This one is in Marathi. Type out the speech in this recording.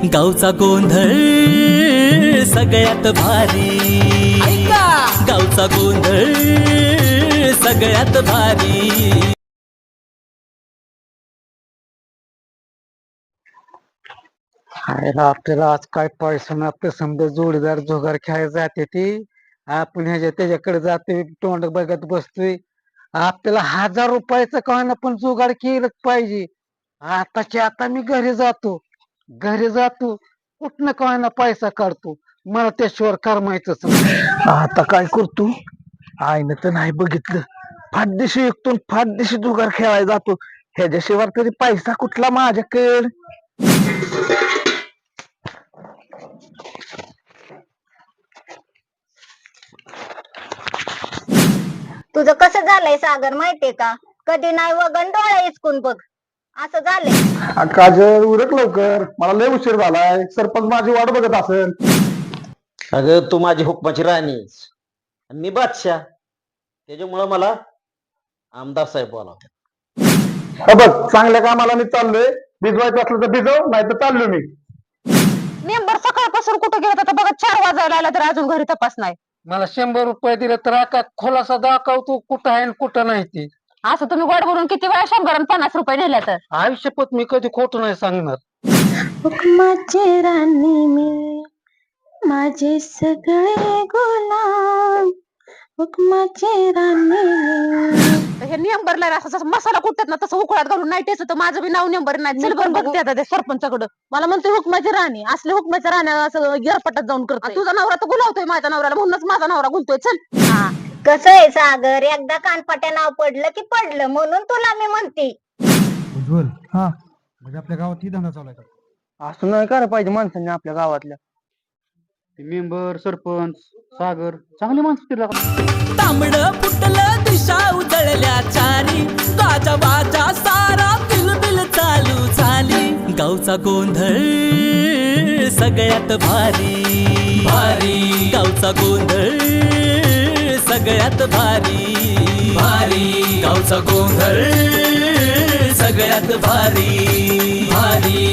गावचा गोंधळ सगळ्यात भारी, गावचा गोंधळ सगळ्यात भारी. आपल्याला आज काय पैसा नसतं, समजा जोडीदार जुगार खेळायला जाते ती, आपण ह्याच्या त्याच्याकडे जाते तोंड बघत बसतोय. आपल्याला 1000 रुपयाचं का ना पण जुगार केलंच पाहिजे. आताच्या आता मी घरी जातो कुठनं का ना पैसा काढतो, मला त्याशिवाय करमायचंच नाही. आता काय करतो, आईनं तर नाही बघितलं, फाटदिशी एकटून फाटदिशी जुगार खेळायला जातो. ह्याच्याशिवाय तरी पैसा कुठला माझ्याकडे. तुझं कसं झालंय सागर माहितीये का? कधी नाही वगन डोळा इचकून बघ, असं झालंय. काजल उरक लवकर, मला लय उशीर झालाय, सरपंच माझी वाट बघत असेल. अगं तू माझी हुकमाची राणी आणि मी बादशाह, त्याच्यामुळं मला आमदार साहेब बोलावतात. बघ चांगल्या कामाला मी चाललोय, भिजवायचं असलं तर भिजव, नाही तर चाललो मी. मेंबर सकाळपासून कुठं गेला तर बघा 4 वाजायला आला तर अजून घरी तपास नाही. मला 100 रुपये दिले तर आका खोलासा दाखवतो कुठं आहे आणि कुठं नाही ते. असं तुम्ही गोड बोलून किती वेळा 100 आणि 50 रुपये नेल्या तर. आयुष्यपत मी कधी खोटं नाही सांगणार. हुकमाचे राणी मी, माझे सगळे गुलाम, हुकमाचे राणी. हे नियंबरला असं जसं मसाला कुटतात ना तसं उकळात घालून नाही टेच तर माझं बी नाव नियंबर नाही. चल बरं बघते आता ते सरपंचाकडं. मला म्हणते हुकमाची राणी, असले हुकमाच्या राण्या असं गिरपटात जाऊन करतो. तुझा नवरा तर गुलावतोय माझ्या नवऱ्याला, म्हणूनच माझा नवरा गुलतोय. चल. हा कसं आहे सागर, एकदा कानपाट्या नाव पडलं की पडलं, म्हणून तुला मी म्हणते. उज्ज्वल, हा म्हणजे आपल्या गावात ही धंदा चालू आहे का? असं नाही करायला पाहिजे माणसांनी आपल्या गावातल्या. मेंबर, सरपंच, सागर चांगली माणसं तिला. तांबडं फुटलं दिशा उजळल्या चारी, गाजा वाजा सारा बिलबिल चालू झाली. गावचा गोंधळ सगळ्यात भारी, भारी, गावचा गोंधळ सगळ्यात भारी, भारी, गावचा गोंधळ सगळ्यात भारी, भारी.